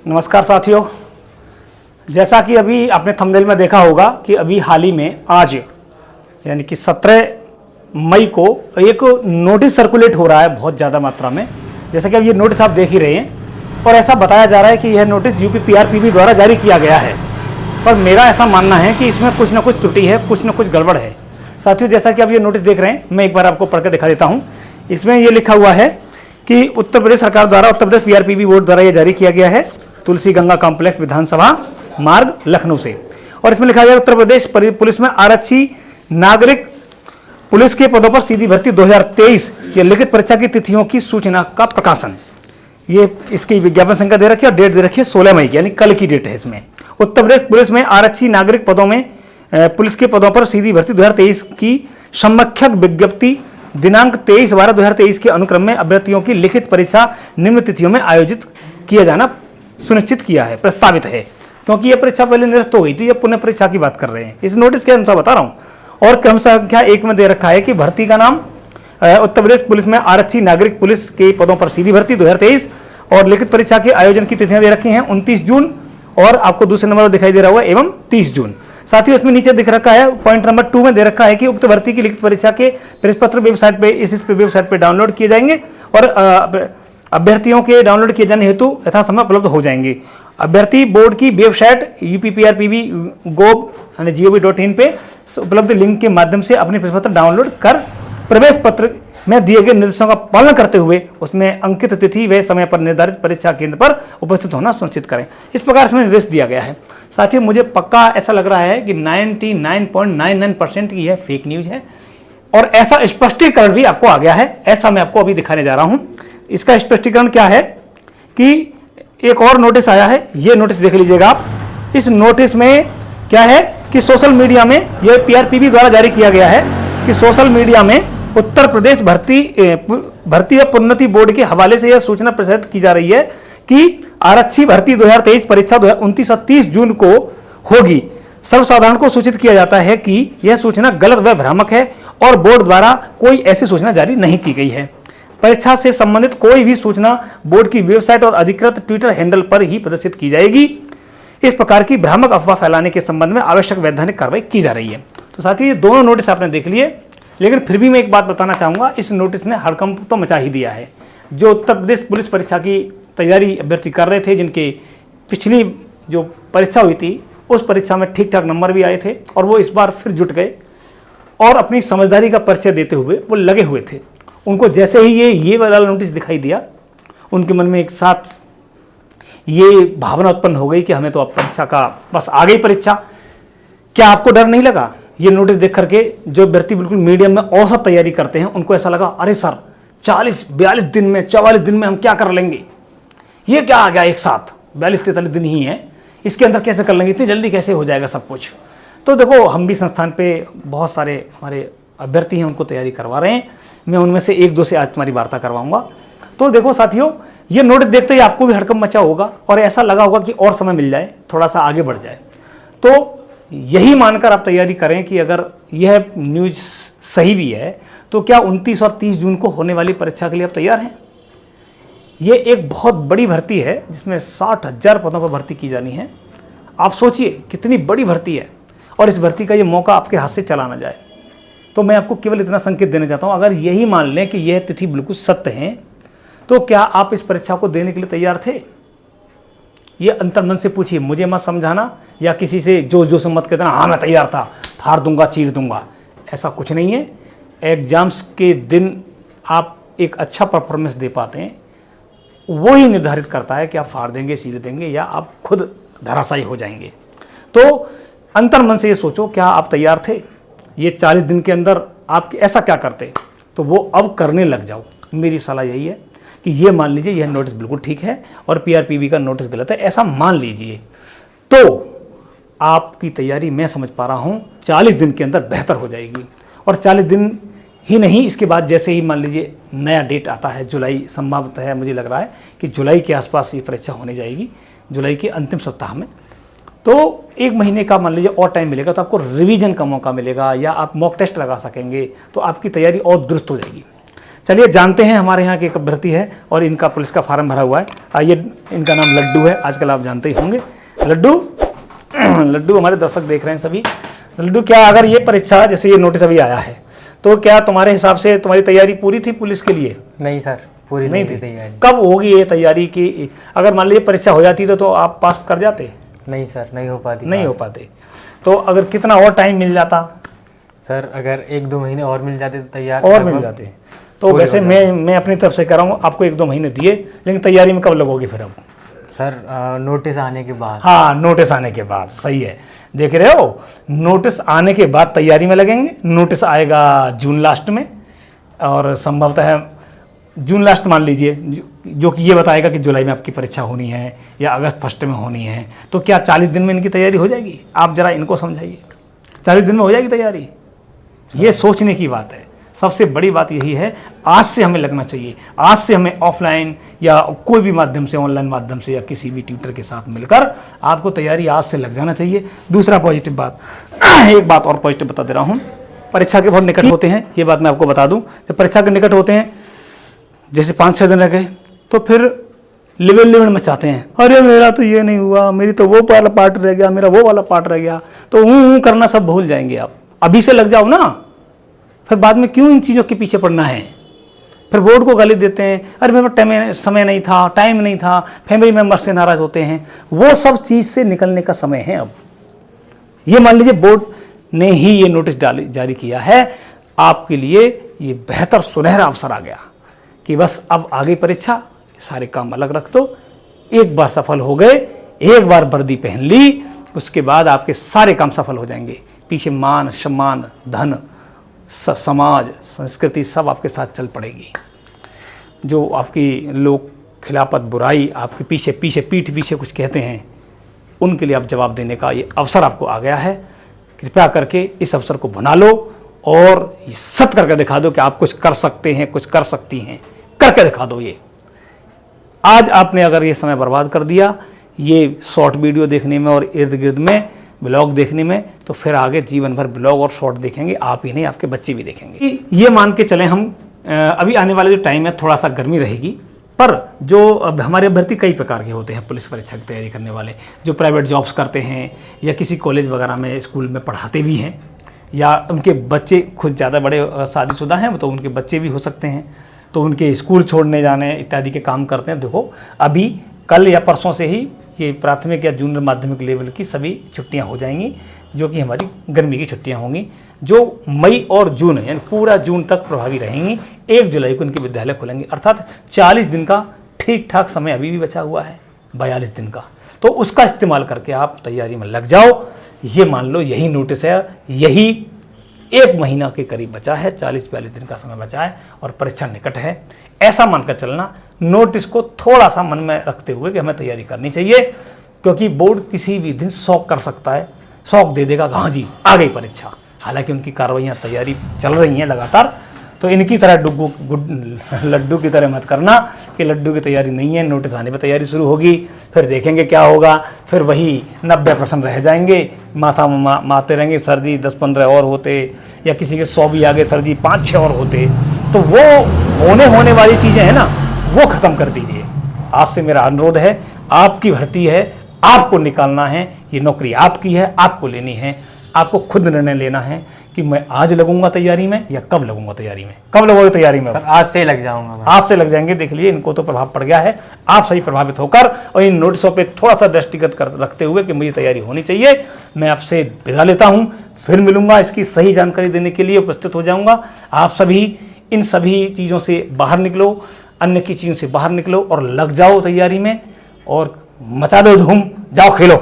नमस्कार साथियों, जैसा कि अभी आपने थंबनेल में देखा होगा कि अभी हाल ही में आज यानी कि 17 मई को एक नोटिस सर्कुलेट हो रहा है बहुत ज़्यादा मात्रा में। जैसा कि अब ये नोटिस आप देख ही रहे हैं और ऐसा बताया जा रहा है कि यह नोटिस यूपी पीआरपीबी द्वारा जारी किया गया है, पर मेरा ऐसा मानना है कि इसमें कुछ ना कुछ त्रुटि है, कुछ ना कुछ गड़बड़ है। साथियों, जैसा कि आप ये नोटिस देख रहे हैं, मैं एक बार आपको पढ़ के दिखा देता हूँ। इसमें ये लिखा हुआ है कि उत्तर प्रदेश सरकार द्वारा, उत्तर प्रदेश पीआरपीबी बोर्ड द्वारा ये जारी किया गया है, तुलसी गंगा कॉम्प्लेक्स विधानसभा मार्ग लखनऊ से। और इसमें लिखा गया उत्तर प्रदेश पुलिस में आरक्षी नागरिक पुलिस के पदों पर सीधी भर्ती 2023 ये लिखित परीक्षा की तिथियों की सूचना का प्रकाशन। ये इसकी विज्ञापन संख्या दे रखी है और डेट दे रखी है 16 मई की, यानी कल की डेट है। इसमें उत्तर प्रदेश पुलिस में आरक्षी नागरिक पदों में पुलिस के पदों पर सीधी भर्ती 2023 की समकक्ष विज्ञप्ति दिनांक 23/12/2023 के अनुक्रम में अभ्यर्थियों की लिखित परीक्षा निम्न तिथियों में आयोजित किया जाना सुनिश्चित किया है, प्रस्तावित है। क्योंकि यह परीक्षा पहले निरस्त हो गई थी, यह पुनः परीक्षा की बात कर रहे हैं, इस नोटिस के अनुसार बता रहा हूं। और क्रम संख्या 1 में दे रखा है कि भर्ती का नाम उत्तर प्रदेश पुलिस में आरक्षी नागरिक पुलिस के पदों पर सीधी भर्ती 2023 और लिखित परीक्षा के आयोजन की तिथियां दे रखी हैं 29 जून और आपको दूसरे नंबर पर दिखाई दे रहा होगा एवं 30 जून। साथियों, इसमें नीचे दिख रखा है, पॉइंट नंबर 2 में दे रखा है कि उक्त भर्ती की लिखित परीक्षा के प्रश्नपत्र वेबसाइट पे इस वेबसाइट पे डाउनलोड किए जाएंगे और अभ्यर्थियों के डाउनलोड किए जाने हेतु यथा समय उपलब्ध हो जाएंगे। अभ्यर्थी बोर्ड की वेबसाइट UPPRPB.gov.in पे उपलब्ध लिंक के माध्यम से अपने प्रवेश पत्र डाउनलोड कर प्रवेश पत्र में दिए गए निर्देशों का पालन करते हुए उसमें अंकित तिथि व समय पर निर्धारित परीक्षा केंद्र पर उपस्थित होना सुनिश्चित करें। इस प्रकार इसमें निर्देश दिया गया है। साथियों, मुझे पक्का ऐसा लग रहा है कि 99.99% की यह फेक न्यूज है और ऐसा स्पष्टीकरण भी आपको आ गया है। ऐसा मैं आपको अभी दिखाने जा रहा हूं। इसका स्पष्टीकरण क्या है कि एक और नोटिस आया है, ये नोटिस देख लीजिएगा आप। इस नोटिस में क्या है कि सोशल मीडिया में यह पीआरपीबी द्वारा जारी किया गया है कि सोशल मीडिया में उत्तर प्रदेश भर्ती व प्रोन्नति बोर्ड के हवाले से यह सूचना प्रसारित की जा रही है कि आरक्षी भर्ती 2023 परीक्षा 29 और 30 जून को होगी। सर्वसाधारण को सूचित किया जाता है कि यह सूचना गलत व भ्रामक है और बोर्ड द्वारा कोई ऐसी सूचना जारी नहीं की गई है। परीक्षा से संबंधित कोई भी सूचना बोर्ड की वेबसाइट और अधिकृत ट्विटर हैंडल पर ही प्रदर्शित की जाएगी। इस प्रकार की भ्रामक अफवाह फैलाने के संबंध में आवश्यक वैधानिक कार्रवाई की जा रही है। तो साथियों, ये दोनों नोटिस आपने देख लिए, लेकिन फिर भी मैं एक बात बताना चाहूंगा, इस नोटिस ने हड़कंप तो मचा ही दिया है। जो उत्तर प्रदेश पुलिस परीक्षा की तैयारी अभ्यर्थी कर रहे थे, जिनके पिछली जो परीक्षा हुई थी उस परीक्षा में ठीक ठाक नंबर भी आए थे और वो इस बार फिर जुट गए और अपनी समझदारी का परिचय देते हुए वो लगे हुए थे। उनको जैसे ही ये वाला नोटिस दिखाई दिया, उनके मन में एक साथ ये भावना उत्पन्न हो गई कि हमें तो अब परीक्षा का बस आ गई परीक्षा। क्या आपको डर नहीं लगा ये नोटिस देख करके? जो अभ्यर्थी बिल्कुल मीडियम में औसत तैयारी करते हैं उनको ऐसा लगा, अरे सर 40-42 दिन में 44 दिन में हम क्या कर लेंगे, ये क्या आ गया एक साथ, 42-43 दिन ही है, इसके अंदर कैसे कर लेंगे, इतनी जल्दी कैसे हो जाएगा सब कुछ। तो देखो, हम भी संस्थान पे बहुत सारे हमारे अभ्यर्थी हैं, उनको तैयारी करवा रहे हैं। मैं उनमें से 1-2 से आज तुम्हारी वार्ता करवाऊंगा। तो देखो साथियों, ये नोटिस देखते ही आपको भी हड़कंप मचा होगा और ऐसा लगा होगा कि और समय मिल जाए, थोड़ा सा आगे बढ़ जाए। तो यही मानकर आप तैयारी करें कि अगर यह न्यूज़ सही भी है तो क्या 29 और 30 जून को होने वाली परीक्षा के लिए आप तैयार हैं? ये एक बहुत बड़ी भर्ती है जिसमें 60,000 पदों पर भर्ती की जानी है। आप सोचिए कितनी बड़ी भर्ती है और इस भर्ती का ये मौका आपके हाथ से चला ना जाए। तो मैं आपको केवल इतना संकेत देना चाहता हूँ, अगर यही मान लें कि यह तिथि बिल्कुल सत्य है तो क्या आप इस परीक्षा को देने के लिए तैयार थे? ये अंतर्मन से पूछिए, मुझे मत समझाना या किसी से जो मत कहना हाँ मैं तैयार था, फाड़ दूंगा, चीर दूंगा। ऐसा कुछ नहीं है। एग्जाम्स के दिन आप एक अच्छा परफॉर्मेंस दे पाते हैं, वो ही निर्धारित करता है कि आप फाड़ देंगे, चीर देंगे या आप खुद धराशायी हो जाएंगे। तो अंतर्मन से ये सोचो, क्या आप तैयार थे? ये 40 दिन के अंदर आप ऐसा क्या करते तो वो अब करने लग जाओ। मेरी सलाह यही है कि ये मान लीजिए यह नोटिस बिल्कुल ठीक है और पीआरपीबी का नोटिस गलत है, ऐसा मान लीजिए तो आपकी तैयारी मैं समझ पा रहा हूँ 40 दिन के अंदर बेहतर हो जाएगी। और 40 दिन ही नहीं, इसके बाद जैसे ही मान लीजिए नया डेट आता है, जुलाई संभावत है, मुझे लग रहा है कि जुलाई के आसपास ये परीक्षा होने जाएगी, जुलाई के अंतिम सप्ताह में। तो 1 महीने का मान लीजिए और टाइम मिलेगा तो आपको रिवीजन का मौका मिलेगा या आप मॉक टेस्ट लगा सकेंगे, तो आपकी तैयारी और दुरुस्त हो जाएगी। चलिए जानते हैं, हमारे यहाँ की एक अभ्यर्थी है और इनका पुलिस का फार्म भरा हुआ है। आइए, इनका नाम लड्डू है, आजकल आप जानते ही होंगे। लड्डू लड्डू हमारे दर्शक देख रहे हैं सभी। लड्डू, क्या अगर ये परीक्षा, जैसे ये नोटिस अभी आया है, तो क्या तुम्हारे हिसाब से तुम्हारी तैयारी पूरी थी पुलिस के लिए? नहीं सर, पूरी नहीं थी तैयारी। कब होगी ये तैयारी की? अगर मान लीजिए परीक्षा हो जाती तो आप पास कर जाते? नहीं सर, नहीं हो पाती। नहीं हो पाते। तो अगर कितना और टाइम मिल जाता? सर अगर 1-2 महीने और मिल जाते तो तैयार और मिल जाते। तो वैसे मैं अपनी तरफ से कह रहा हूँ, आपको 1-2 महीने दिए, लेकिन तैयारी में कब लगोगे फिर? अब सर नोटिस आने के बाद। हाँ, नोटिस आने के बाद, सही है। देख रहे हो, नोटिस आने के बाद तैयारी में लगेंगे। नोटिस आएगा जून लास्ट में, और संभवतः जून लास्ट मान लीजिए, जो कि ये बताएगा कि जुलाई में आपकी परीक्षा होनी है या अगस्त फर्स्ट में होनी है। तो क्या 40 दिन में इनकी तैयारी हो जाएगी? आप जरा इनको समझाइए, 40 दिन में हो जाएगी तैयारी? ये सोचने की बात है। सबसे बड़ी बात यही है, आज से हमें लगना चाहिए। आज से हमें ऑफलाइन या कोई भी माध्यम से, ऑनलाइन माध्यम से या किसी भी ट्यूटर के साथ मिलकर आपको तैयारी आज से लग जाना चाहिए। दूसरा पॉजिटिव बात, एक बात और पॉजिटिव बता दे रहा हूँ, परीक्षा के बहुत निकट होते हैं, ये बात मैं आपको बता दूँ। जब परीक्षा के निकट होते हैं, जैसे 5-6 दिन रह गए, तो फिर लेवल मचाते हैं, अरे मेरा तो ये नहीं हुआ, मेरी तो वो वाला पार्ट रह गया, मेरा वो वाला पार्ट रह गया। तो ऊँ करना सब भूल जाएंगे आप। अभी से लग जाओ ना, फिर बाद में क्यों इन चीज़ों के पीछे पड़ना है? फिर बोर्ड को गाली देते हैं, अरे मेरे पास समय नहीं था, टाइम नहीं था, फैमिली मेम्बर से नाराज़ होते हैं। वो सब चीज़ से निकलने का समय है अब। ये मान लीजिए बोर्ड ने ही ये नोटिस जारी किया है, आपके लिए ये बेहतर सुनहरा अवसर आ गया कि बस अब आगे परीक्षा, सारे काम अलग रख दो। एक बार सफल हो गए, एक बार वर्दी पहन ली, उसके बाद आपके सारे काम सफल हो जाएंगे। पीछे मान सम्मान, धन, समाज, संस्कृति सब आपके साथ चल पड़ेगी। जो आपकी लोग खिलाफत, बुराई, आपके पीछे पीठ पीछे कुछ कहते हैं, उनके लिए आप जवाब देने का ये अवसर आपको आ गया है। कृपया करके इस अवसर को बना लो और सत करके दिखा दो कि आप कुछ कर सकते हैं, कुछ कर सकती हैं, करके दिखा दो। ये आज आपने अगर ये समय बर्बाद कर दिया ये शॉर्ट वीडियो देखने में और इर्द गिर्द में ब्लॉग देखने में, तो फिर आगे जीवन भर ब्लॉग और शॉर्ट देखेंगे, आप ही नहीं आपके बच्चे भी देखेंगे। ये मान के चलें हम, अभी आने वाले जो टाइम है थोड़ा सा गर्मी रहेगी, पर जो अब हमारे अभ्यर्थी कई प्रकार के होते हैं पुलिस परीक्षा की तैयारी करने वाले, जो प्राइवेट जॉब्स करते हैं या किसी कॉलेज वगैरह में, स्कूल में पढ़ाते भी हैं, या उनके बच्चे खुद ज़्यादा बड़े शादीशुदा हैं तो उनके बच्चे भी हो सकते हैं, तो उनके स्कूल छोड़ने जाने इत्यादि के काम करते हैं। देखो, अभी कल या परसों से ही ये प्राथमिक या जूनियर माध्यमिक लेवल की सभी छुट्टियां हो जाएंगी, जो कि हमारी गर्मी की छुट्टियां होंगी, जो मई और जून यानी पूरा जून तक प्रभावी रहेंगी। 1 जुलाई को इनके विद्यालय खुलेंगे, अर्थात 40 दिन का ठीक ठाक समय अभी भी बचा हुआ है, 42 दिन का। तो उसका इस्तेमाल करके आप तैयारी में लग जाओ। ये मान लो यही नोटिस है, यही 1 महीना के करीब बचा है, 40-42 दिन का समय बचा है और परीक्षा निकट है। ऐसा मानकर चलना, नोटिस को थोड़ा सा मन में रखते हुए कि हमें तैयारी करनी चाहिए, क्योंकि बोर्ड किसी भी दिन शौक कर सकता है, शौक दे देगा कि हाँ जी आ गई परीक्षा। हालांकि उनकी कार्रवाइयाँ तैयारी चल रही हैं लगातार, तो इनकी तरह लड्डू की तरह मत करना कि लड्डू की तैयारी नहीं है, नोटिस आने पर तैयारी शुरू होगी, फिर देखेंगे क्या होगा, फिर वही 90% रह जाएंगे, माथा मारते रहेंगे, सर जी 10-15 और होते, या किसी के 100 भी आगे, सर जी 5-6 और होते। तो वो होने वाली चीज़ें हैं ना, वो ख़त्म कर दीजिए। आज से मेरा अनुरोध है, आपकी भर्ती है, आपको निकालना है, ये नौकरी आपकी है, आपको लेनी है। आपको खुद निर्णय लेना है कि मैं आज लगूंगा तैयारी में या कब लगूंगा तैयारी में। कब लगोगे तैयारी में? सर आज से लग जाऊंगा। आज से लग जाएंगे। देख लिए, इनको तो प्रभाव पड़ गया है। आप सही प्रभावित होकर और इन नोटिसों पे थोड़ा सा दृष्टिगत रखते हुए कि मुझे तैयारी होनी चाहिए, मैं आपसे विदा लेता हूँ। फिर मिलूंगा, इसकी सही जानकारी देने के लिए उपस्थित हो जाऊंगा। आप सभी इन सभी चीज़ों से बाहर निकलो, अन्य की चीज़ों से बाहर निकलो और लग जाओ तैयारी में और मचा दो धूम। जाओ खेलो।